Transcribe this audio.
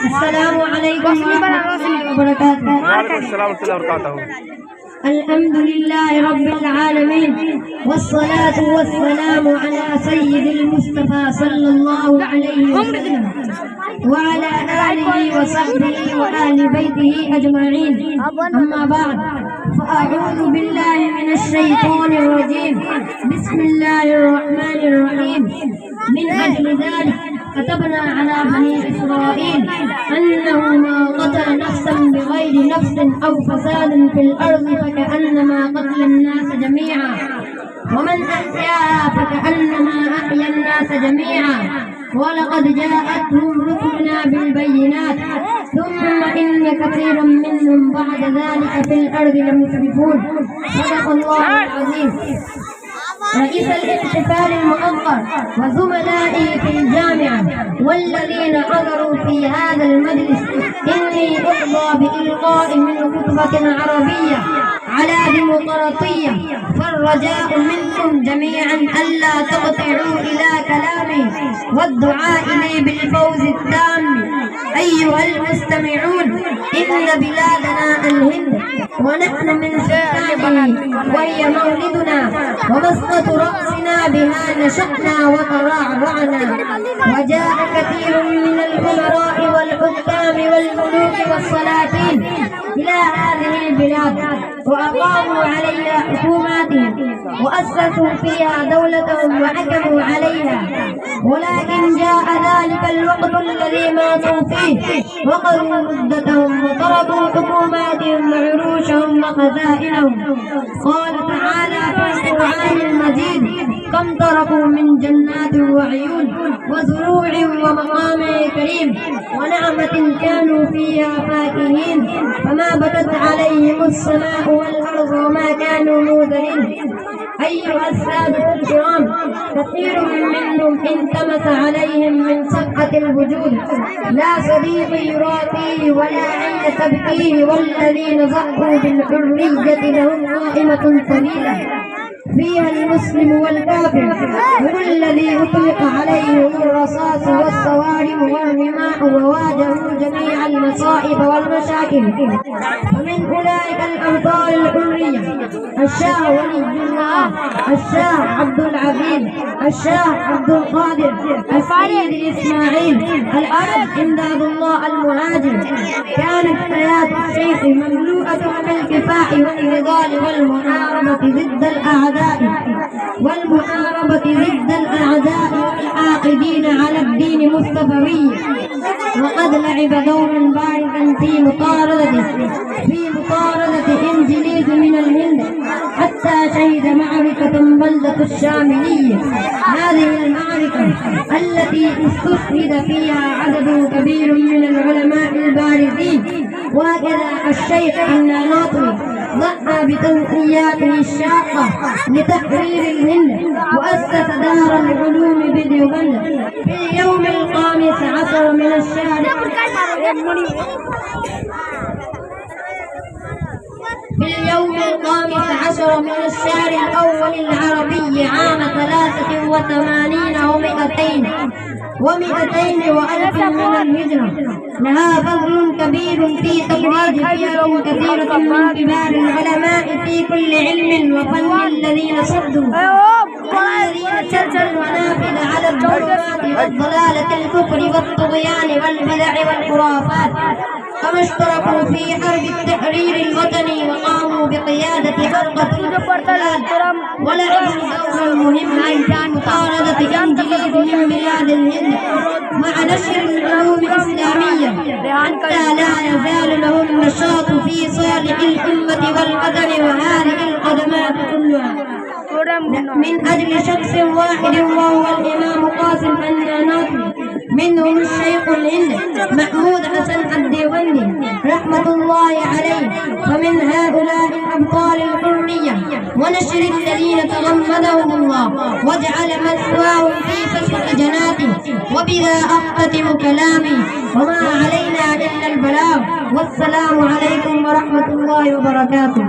अस्सलामु अलैकुम वरहमतुल्लाहि वबरकातुहू। अल्हम्दुलिल्लाहि रब्बिल आलमीन वस्सलातु वस्सलामु अला सय्यिदिल मुस्तफा सल्लल्लाहु अलैहि वसल्लम व अला आलिहि व सहबिहि व ahli बैतिहि अजमईन। अम्मा बाद फ़अऊज़ु बिल्लाहि मिनश शैतानिर रजीम। बिस्मिल्लाहिर रहमानिर रहीम। मिन अजलि ज़ालिक كتبنا على بني إسرائيل أنه ما قتل نفسا بغير نفس أو فساد في الأرض فكأنما قتل الناس جميعا ومن أحياها فكأنما أحيا الناس جميعا ولقد جاءتهم رسلنا بالبينات ثم إن كثيرا منهم بعد ذلك في الأرض لمسرفون. صدق الله العظيم. رئيس الاحتفال المؤخر وزملائي في الجامعة والذين حضروا في هذا المجلس، إني أحظى بإلقاء من خطبة عربية على ديمقراطية، فالرجاء منكم جميعا ألا تقطعوا إلى كلامي والدعاء لي بالفوز التام. أيها المستمعون، إن بلادنا الهند ونحن من سكانه وهي مولدنا ومسقط رأسنا بها نشأنا وترعرعنا، وجاء كثير من الأمراء والحكام والملوك والسلاطين إلى هذه البلاد وأقاموا عليها حكوماتهم وأسسوا فيها دولتهم وحكموا عليها، ولكن جاء ذلك الوقت الذي ماتوا فيه وقضوا مدتهم وتركوا حكوماتهم وعروشهم وخزائنهم. قال تعالى في القرآن المجيد: كم تركوا من جنات وعيون وزروع ومقام كريم ونعمة كانوا فيها فاكهين فما بكت عليهم السماء والأرض وما كانوا منذرين. أيها السادة الكرام، كثير منهم انتمس عليهم من صفحة الوجود لا صديق يرافيه ولا عين تبكيه، والذين ضحوا بالحرية لهم قائمة طويلة فيها المسلم والكافر، هم الذي أطلق عليهم الرصاص والصوارم والرماح وواجهوا جميع المصائب والمشاكل. ومن أولئك الأبطال الحرية الشاه ولي الله، الشاه عبد العزيز، الشاه عبد القادر، السيد إسماعيل، الأرض إمداد الله المهاجر. كانت حياة الشيخ مملوءة بالكفاح والنضال والمحاربة ضد الأعداء والعاقدين على الدين مصطفوي، وقد لعب دورا بارزا في مطاردة إنجليز من الهند حتى شهد معركة بلدة الشاملية. هذه المعركة التي استشهد فيها عدد كبير من العلماء البارزين، وكذا الشيخ النانوطي ضحى بتضحياته الشاقة لتحرير الهند وأسس دار العلوم بديوبند في اليوم الخامس عشر من الشهر الأول العربي عام 83 و200 وألف من الهجرة. لها فضل كبير في تخريج فئة كثيرة من كبار العلماء في كل علم وفن الذين صدوا المنافذ على الظلمات والضلالة الكفر والطغيان والبدع والخرافات، كما اشتركوا في حرب التحرير الوطني وقاموا بقيادة فرقة ولعبوا دورا مهما في مطاردة إنجليز من بلاد الهند مع نشر العلوم الإسلامية، حتى لا يزال لهم النشاط في صالح الأمة والوطن. وهذه الخدمات كلها من أجل شخص واحد وهو الإمام قاسم النانوطي، منهم الشيخ الهند محمود حسن الديوبندي رحمة الله عليه. ومن هؤلاء الأبطال الحرية ونشر الذين تغمدهم الله واجعل مثواهم في فسح جناته. وبذا أختتم كلامي، وما علينا إلا البلاغ، والسلام عليكم ورحمة الله وبركاته.